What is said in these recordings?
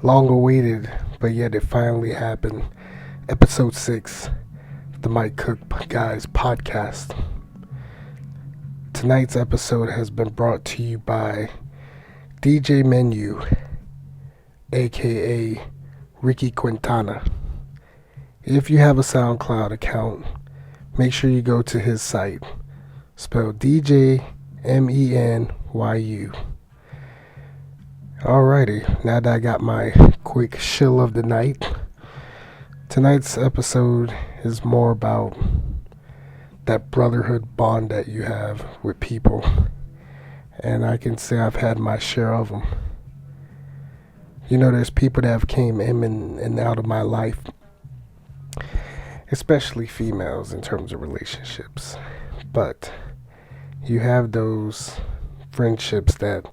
Long awaited, but yet it finally happened. Episode 6, the Mike Cook Guys podcast. Tonight's episode has been brought to you by DJ Menyu, aka Ricky Quintana. If you have a SoundCloud account, make sure you go to his site, spelled DJ Menyu. Alrighty, now that I got my quick shill of the night, tonight's episode is more about that brotherhood bond that you have with people. And I can say I've had my share of them. You know, there's people that have came in and out of my life, especially females in terms of relationships. But you have those friendships that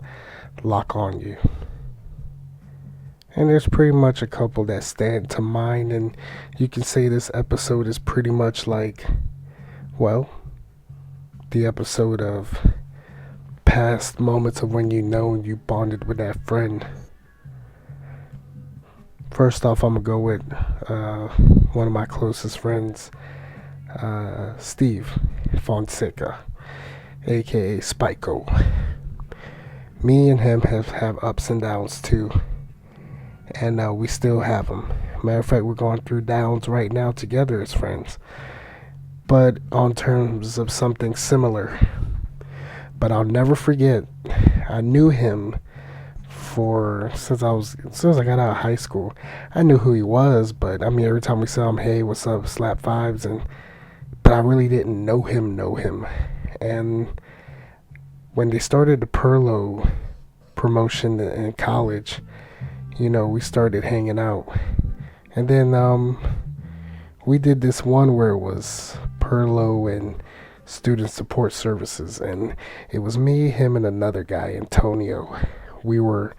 lock on you. And there's pretty much a couple that stand to mind, and you can say this episode is pretty much like, well, the episode of past moments of when you bonded with that friend. First off, I'm gonna go with one of my closest friends, Steve Fonseca, aka Spiko. Me and him have ups and downs too, and we still have them. Matter of fact, we're going through downs right now together as friends, but on terms of something similar. But I'll never forget, I knew him since I got out of high school. I knew who he was, but I mean, every time we saw him, hey, what's up, slap fives, but I really didn't know him. And when they started the Perlo promotion in college, we started hanging out. And then we did this one where it was Perlo and student support services, and it was me, him, and another guy, Antonio. We were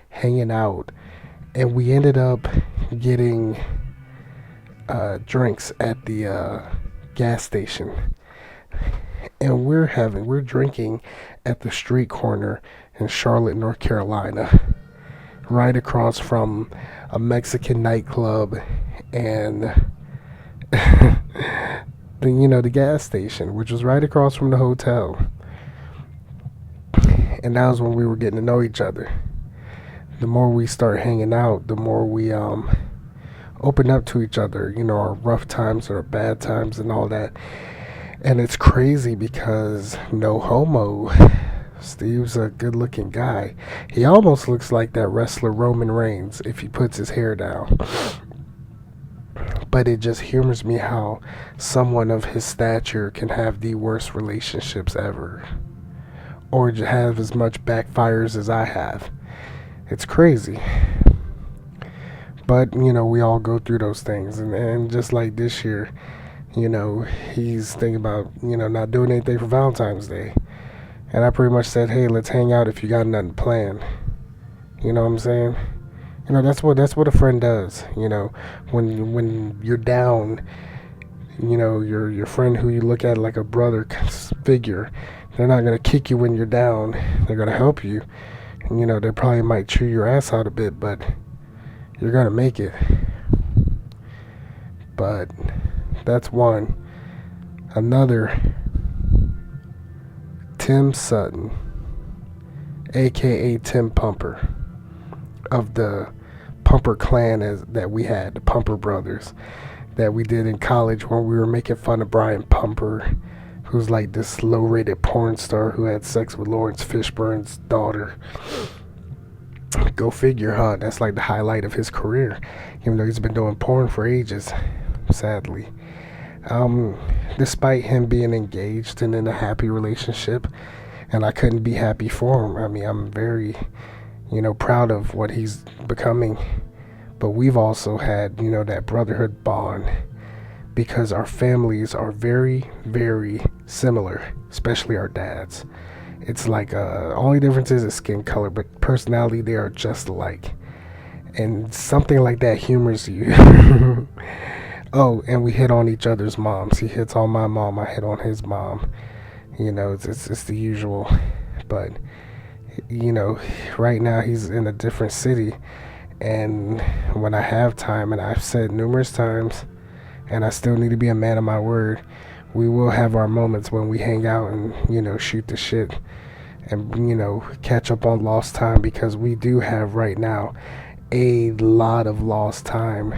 hanging out, and we ended up getting drinks at the gas station. And we're drinking at the street corner in Charlotte, North Carolina, right across from a Mexican nightclub and the gas station, which was right across from the hotel. And that was when we were getting to know each other. The more we start hanging out, the more we open up to each other, our rough times or bad times and all that. And it's crazy because, no homo, Steve's a good looking guy. He almost looks like that wrestler Roman Reigns if he puts his hair down. But it just humors me how someone of his stature can have the worst relationships ever, or have as much backfires as I have. It's crazy. But, we all go through those things. And just like this year, he's thinking about, not doing anything for Valentine's Day. And I pretty much said, hey, let's hang out if you got nothing planned. You know what I'm saying? That's what a friend does. When you're down, your friend who you look at like a brother figure, they're not going to kick you when you're down. They're going to help you. And, they probably might chew your ass out a bit, but you're going to make it. But that's one. Another, Tim Sutton, a.k.a. Tim Pumper, of the Pumper clan that we had, the Pumper brothers, that we did in college when we were making fun of Brian Pumper, who's like this low-rated porn star who had sex with Lawrence Fishburne's daughter. Go figure, huh? That's like the highlight of his career, even though he's been doing porn for ages, sadly. Despite him being engaged and in a happy relationship, and I couldn't be happy for him. I mean, I'm very, proud of what he's becoming. But we've also had, that brotherhood bond, because our families are very, very similar, especially our dads. It's like, only difference is skin color, but personality, they are just alike. And something like that humors you. Oh, and we hit on each other's moms. He hits on my mom, I hit on his mom. It's the usual. But, right now he's in a different city. And when I have time, and I've said numerous times, and I still need to be a man of my word, we will have our moments when we hang out and, shoot the shit and, catch up on lost time, because we do have right now a lot of lost time.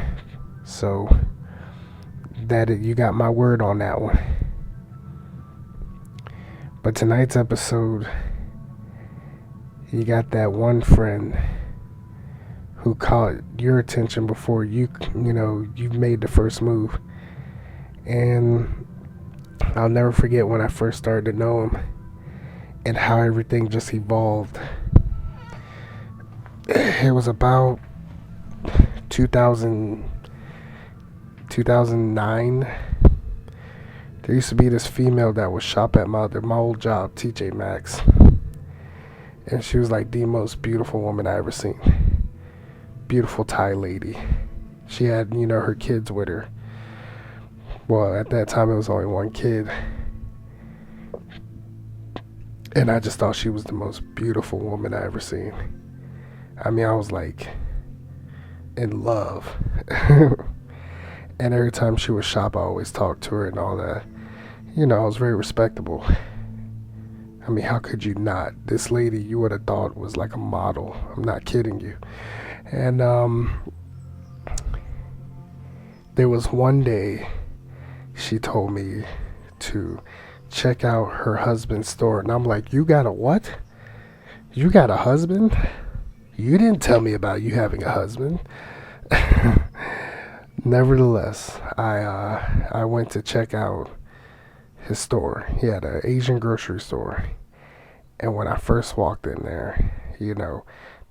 So you got my word on that one. But tonight's episode, you got that one friend who caught your attention before you made the first move. And I'll never forget when I first started to know him and how everything just evolved. It was about 2009. There used to be this female that would shop at my old job, DJ Maxx. And she was like the most beautiful woman I ever seen. Beautiful Thai lady. She had, her kids with her. Well, at that time it was only one kid. And I just thought she was the most beautiful woman I ever seen. I mean, I was like in love. And every time she would shop, I always talked to her and all that. I was very respectable. I mean, how could you not? This lady you would have thought was like a model. I'm not kidding you. And there was one day she told me to check out her husband's store. And I'm like, you got a what? You got a husband? You didn't tell me about you having a husband. Nevertheless, I went to check out his store. He had an Asian grocery store. And when I first walked in there,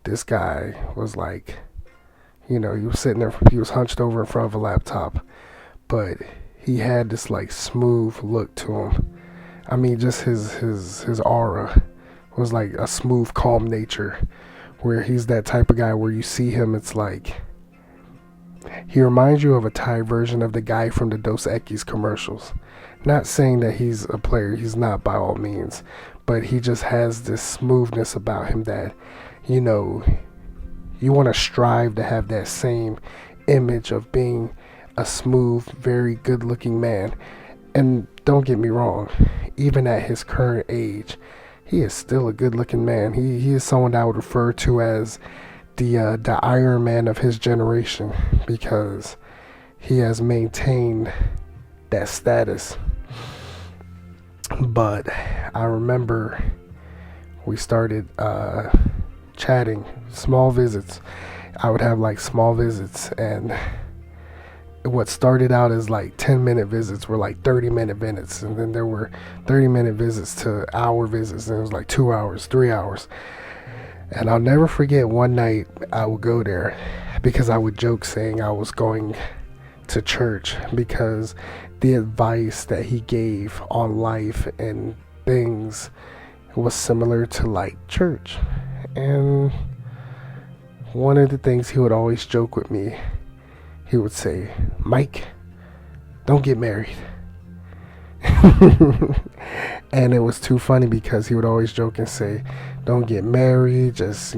this guy was like, he was sitting there, he was hunched over in front of a laptop, but he had this like smooth look to him. I mean, just his aura was like a smooth, calm nature, where he's that type of guy where you see him, it's like, he reminds you of a Thai version of the guy from the Dos Equis commercials. Not saying that he's a player, he's not by all means, but he just has this smoothness about him that, you want to strive to have that same image of being a smooth, very good looking man. And don't get me wrong, even at his current age, he is still a good looking man. He is someone that I would refer to as the Iron Man of his generation, because he has maintained that status. But I remember we started chatting, small visits. I would have like small visits, and what started out as like 10-minute visits were like 30-minute visits, and then there were 30-minute visits to hour visits, and it was like 2 hours, 3 hours. And I'll never forget one night I would go there because I would joke saying I was going to church, because the advice that he gave on life and things was similar to like church. And one of the things he would always joke with me, he would say, Mike, don't get married. And it was too funny because he would always joke and say, don't get married, just,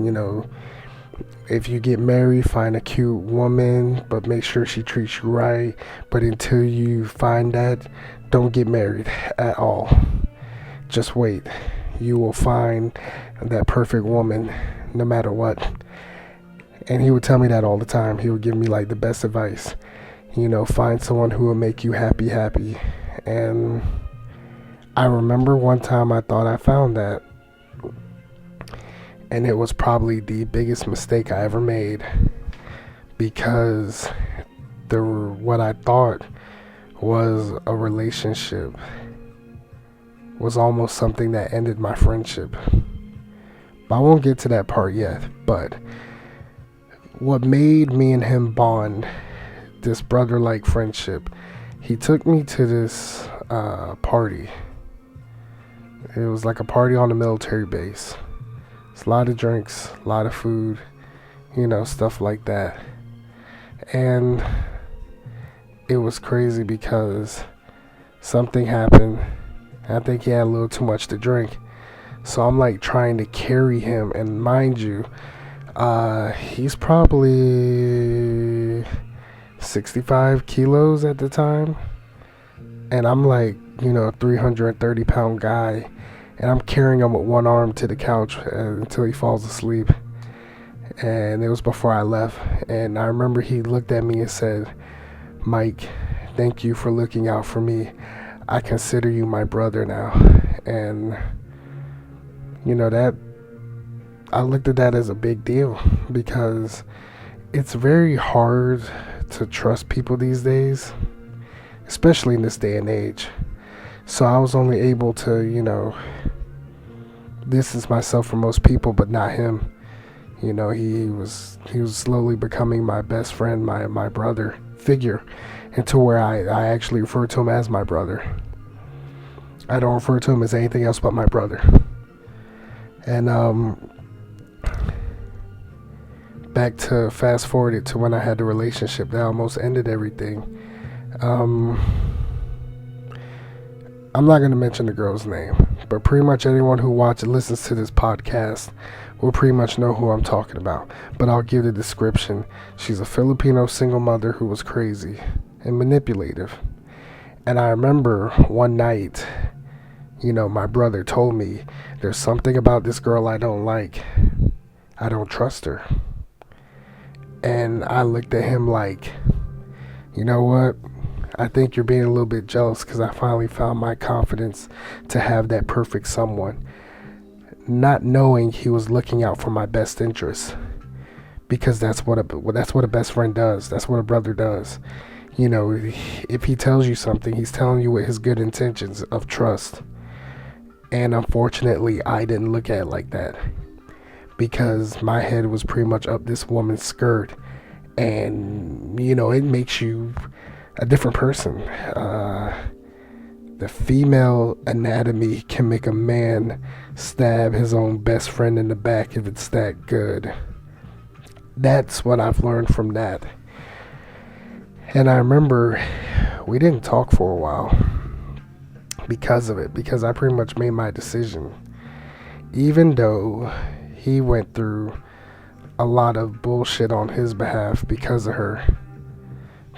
if you get married, find a cute woman, but make sure she treats you right. But until you find that, don't get married at all. Just wait. You will find that perfect woman no matter what. And he would tell me that all the time. He would give me like the best advice. Find someone who will make you happy. And I remember one time I thought I found that. And it was probably the biggest mistake I ever made, because what I thought was a relationship was almost something that ended my friendship. But I won't get to that part yet. But what made me and him bond, this brother-like friendship, he took me to this party. It was like a party on a military base. It's a lot of drinks, a lot of food, stuff like that. And it was crazy because something happened. I think he had a little too much to drink. So I'm like trying to carry him. And mind you, He's probably 65 kilos at the time. And I'm like, a 330-pound guy. And I'm carrying him with one arm to the couch until he falls asleep. And it was before I left. And I remember he looked at me and said, "Mike, thank you for looking out for me. I consider you my brother now." And, that I looked at that as a big deal, because it's very hard to trust people these days, especially in this day and age. So I was only able to, distance myself from most people, but not him. He was slowly becoming my best friend, my brother figure, until where I actually refer to him as my brother. I don't refer to him as anything else but my brother. And back to fast forwarded to when I had the relationship that almost ended everything. I'm not going to mention the girl's name, but pretty much anyone who listens to this podcast will pretty much know who I'm talking about. But I'll give the description. She's a Filipino single mother who was crazy and manipulative. And I remember one night, my brother told me, "There's something about this girl I don't like. I don't trust her." And I looked at him like, "You know what? I think you're being a little bit jealous, because I finally found my confidence to have that perfect someone." Not knowing he was looking out for my best interests, because that's what a best friend does. That's what a brother does. If he tells you something, he's telling you with his good intentions of trust. And unfortunately, I didn't look at it like that, because my head was pretty much up this woman's skirt, and it makes you a different person. The female anatomy can make a man stab his own best friend in the back if it's that good. That's what I've learned from that. And I remember we didn't talk for a while because of it, because I pretty much made my decision. Even though he went through a lot of bullshit on his behalf because of her,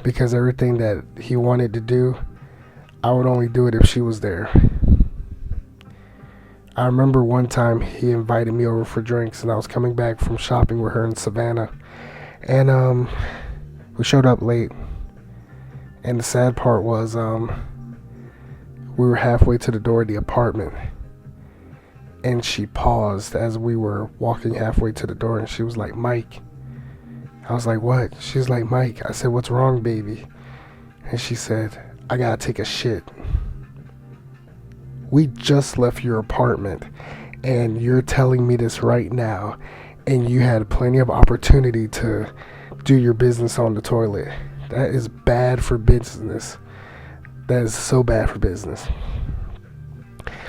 because everything that he wanted to do, I would only do it if she was there. I remember one time he invited me over for drinks, and I was coming back from shopping with her in Savannah, and we showed up late. And the sad part was we were halfway to the door of the apartment, and she paused as we were walking halfway to the door, and she was like, "Mike." I was like, "What?" She was like, "Mike." I said, "What's wrong, baby?" And she said, "I gotta take a shit." We just left your apartment, and you're telling me this right now, and you had plenty of opportunity to do your business on the toilet. That is bad for business. That is so bad for business.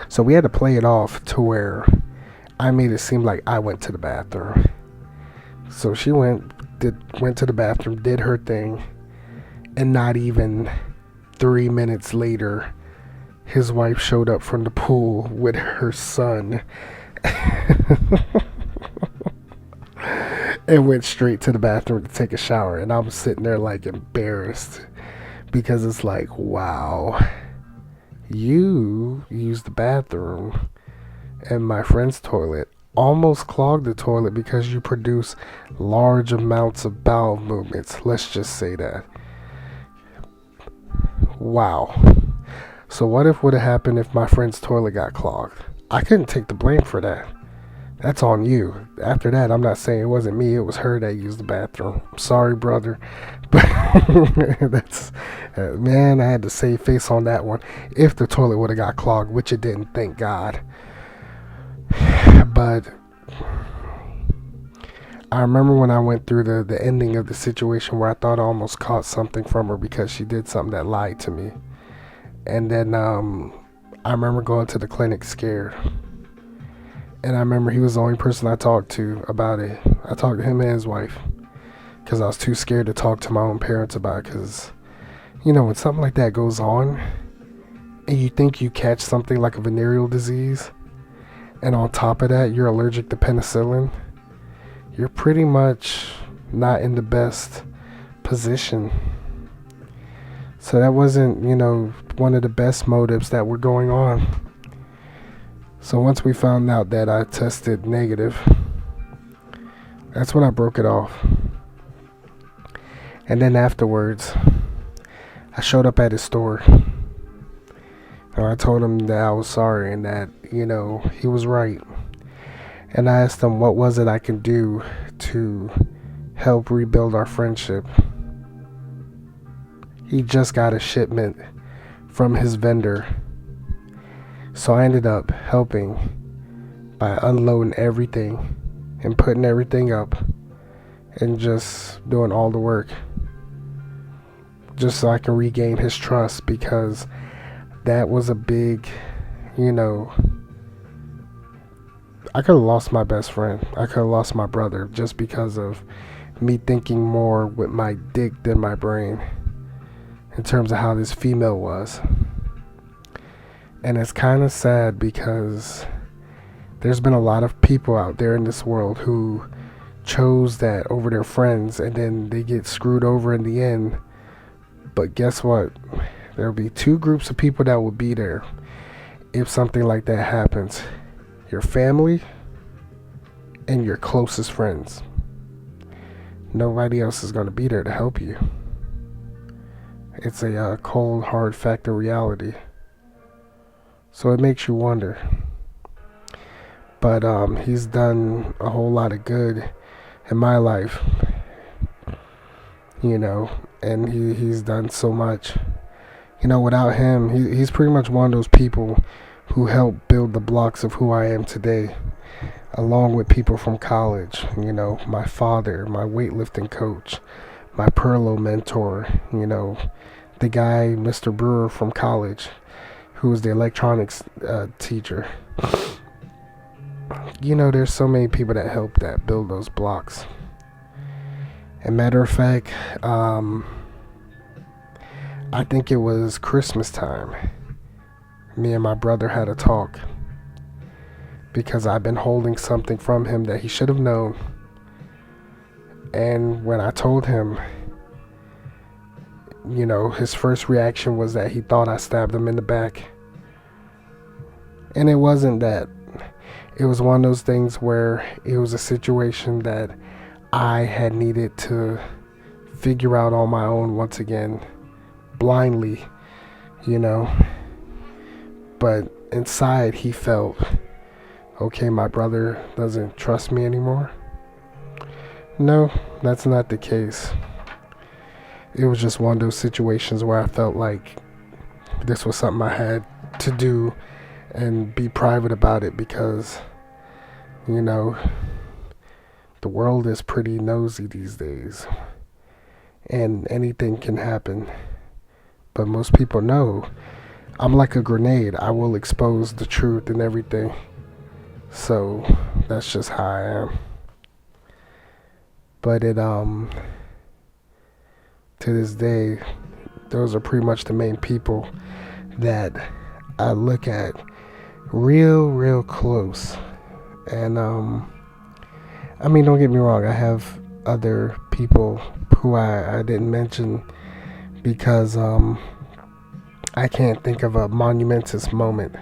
So we had to play it off to where I made it seem like I went to the bathroom. So she went to the bathroom, did her thing, and not even 3 minutes later, his wife showed up from the pool with her son and went straight to the bathroom to take a shower. And I'm sitting there like embarrassed, because it's like, wow, you used the bathroom and my friend's toilet, almost clogged the toilet because you produce large amounts of bowel movements. Let's just say that. Wow. So what if would have happened if my friend's toilet got clogged? I couldn't take the blame for that. That's on you. After that, I'm not saying it wasn't me, it was her that used the bathroom. I'm sorry, brother. But that's, man, I had to save face on that one. If the toilet would have got clogged, which it didn't, thank God. But I remember when I went through the ending of the situation where I thought I almost caught something from her because she did something that lied to me. And then I remember going to the clinic scared. And I remember he was the only person I talked to about it. I talked to him and his wife because I was too scared to talk to my own parents about it. Because, you know, when something like that goes on and you think you catch something like a venereal disease, and on top of that, you're allergic to penicillin, you're pretty much not in the best position. So that wasn't, one of the best motives that were going on. So once we found out that I tested negative, that's when I broke it off. And then afterwards, I showed up at his store. And I told him that I was sorry and that, he was right. And I asked him what was it I can do to help rebuild our friendship. He just got a shipment from his vendor. So I ended up helping by unloading everything and putting everything up and just doing all the work. Just so I can regain his trust, because that was a big, I could have lost my best friend. I could have lost my brother just because of me thinking more with my dick than my brain in terms of how this female was. And it's kind of sad because there's been a lot of people out there in this world who chose that over their friends, and then they get screwed over in the end. But guess what? There'll be two groups of people that will be there if something like that happens. Your family and your closest friends. Nobody else is going to be there to help you. It's a cold, hard fact of reality. So it makes you wonder. But he's done a whole lot of good in my life. And he's done so much. Without him, he's pretty much one of those people who helped build the blocks of who I am today, along with people from college. My father, my weightlifting coach, my Perlo mentor, the guy, Mr. Brewer from college, who was the electronics teacher. There's so many people that helped that build those blocks. And matter of fact, I think it was Christmas time. Me and my brother had a talk because I've been holding something from him that he should have known. And when I told him, his first reaction was that he thought I stabbed him in the back. And it wasn't that. It was one of those things where it was a situation that I had needed to figure out on my own once again, blindly, But inside he felt, okay, my brother doesn't trust me anymore. No, that's not the case. It was just one of those situations where I felt like this was something I had to do and be private about it because, the world is pretty nosy these days and anything can happen. But most people know I'm like a grenade. I will expose the truth and everything. So that's just how I am. But to this day, those are pretty much the main people that I look at real close. And don't get me wrong, I have other people who I didn't mention because I can't think of a monumentous moment.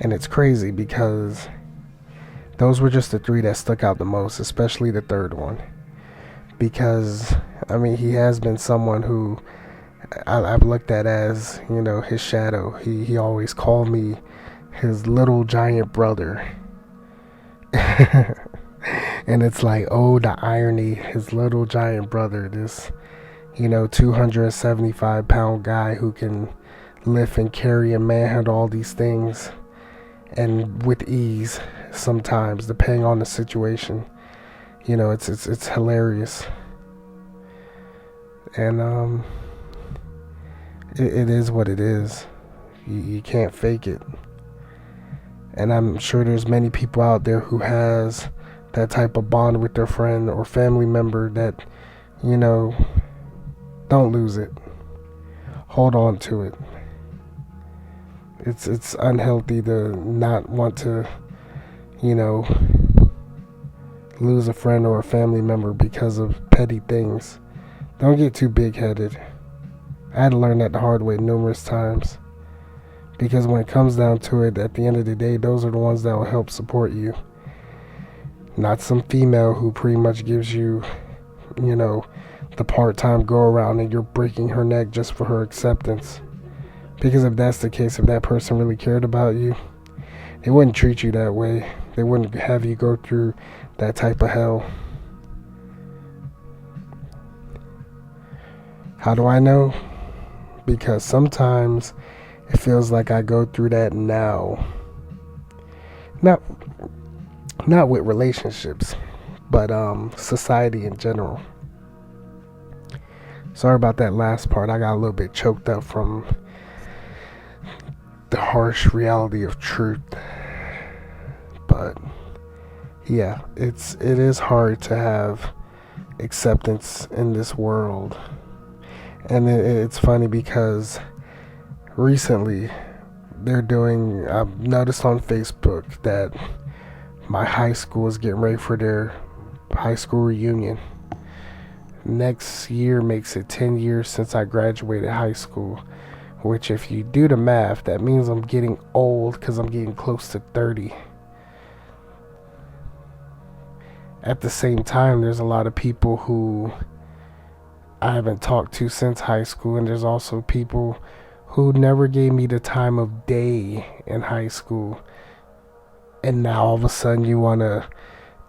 And it's crazy because those were just the three that stuck out the most, especially the third one. Because, he has been someone who I've looked at as, his shadow. He always called me his little giant brother. And it's like, oh, the irony, his little giant brother, this, 275-pound guy who can lift and carry and manhandle all these things and with ease sometimes, depending on the situation. It's hilarious. And it is what it is. You can't fake it. And I'm sure there's many people out there who has that type of bond with their friend or family member that, don't lose it. Hold on to it. It's unhealthy to not want to you know, lose a friend or a family member because of petty things. Don't get too big-headed. I had to learn that the hard way numerous times. Because when it comes down to it, at the end of the day, those are the ones that will help support you. Not some female who pretty much gives you, you know, the part-time go-around and you're breaking her neck just for her acceptance. Because if that's the case, if that person really cared about you, they wouldn't treat you that way. They wouldn't have you go through that type of hell. How do I know? Because sometimes it feels like I go through that now. Not with relationships, but society in general. Sorry about that last part. I got a little bit choked up from the harsh reality of truth. But yeah, it is hard to have acceptance in this world. And it's funny because recently I've noticed on Facebook that my high school is getting ready for their high school reunion. Next year makes it 10 years since I graduated high school, which if you do the math, that means I'm getting old because I'm getting close to 30. At the same time, there's a lot of people who I haven't talked to since high school, and there's also people who never gave me the time of day in high school. And now all of a sudden you want to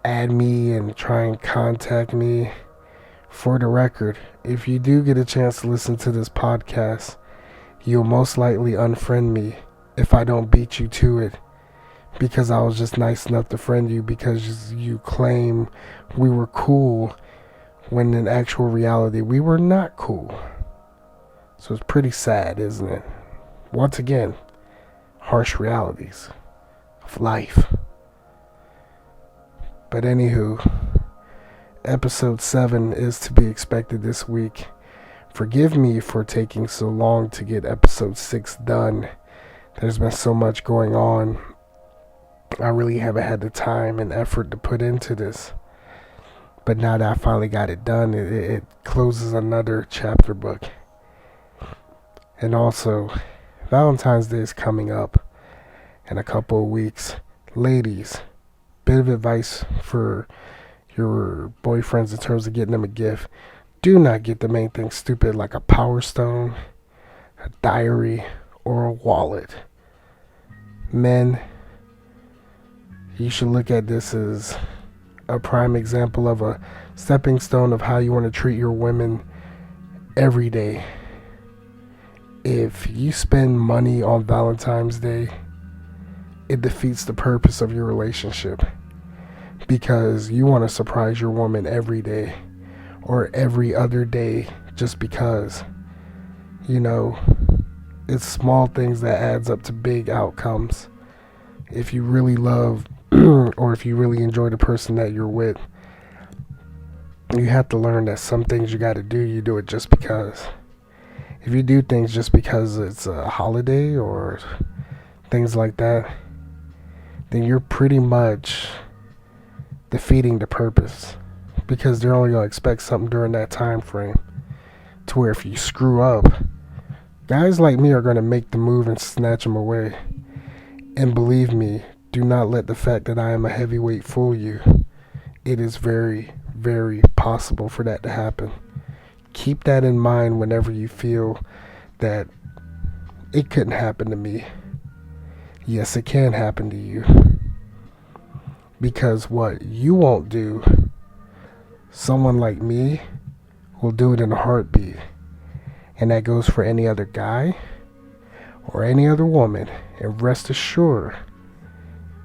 add me and try and contact me. For the record, if you do get a chance to listen to this podcast, you'll most likely unfriend me if I don't beat you to it. Because I was just nice enough to friend you because you claim we were cool when in actual reality we were not cool. So it's pretty sad, isn't it? Once again, harsh realities of life. But anywho, episode 7 is to be expected this week. Forgive me for taking so long to get episode 6 done. There's been so much going on. I really haven't had the time and effort to put into this. But now that I finally got it done, it closes another chapter book. And also, Valentine's Day is coming up in a couple of weeks. Ladies, bit of advice for your boyfriends in terms of getting them a gift. Do not get them anything stupid like a Power Stone, a diary, or a wallet. Men, you should look at this as a prime example of a stepping stone of how you want to treat your women every day. If you spend money on Valentine's Day, it defeats the purpose of your relationship. Because you want to surprise your woman every day or every other day just because. You know, it's small things that adds up to big outcomes. If you really love or if you really enjoy the person that you're with, you have to learn that some things you got to do, you do it just because. If you do things just because it's a holiday or things like that, then you're pretty much defeating the purpose, because they're only going to expect something during that time frame. To where if you screw up, guys like me are going to make the move and snatch them away. And believe me, do not let the fact that I am a heavyweight fool you. It is very, very possible for that to happen. Keep that in mind whenever you feel that it couldn't happen to me. Yes, it can happen to you. Because what you won't do, someone like me will do it in a heartbeat. And that goes for any other guy or any other woman. And rest assured,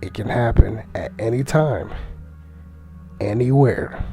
it can happen at any time, anywhere.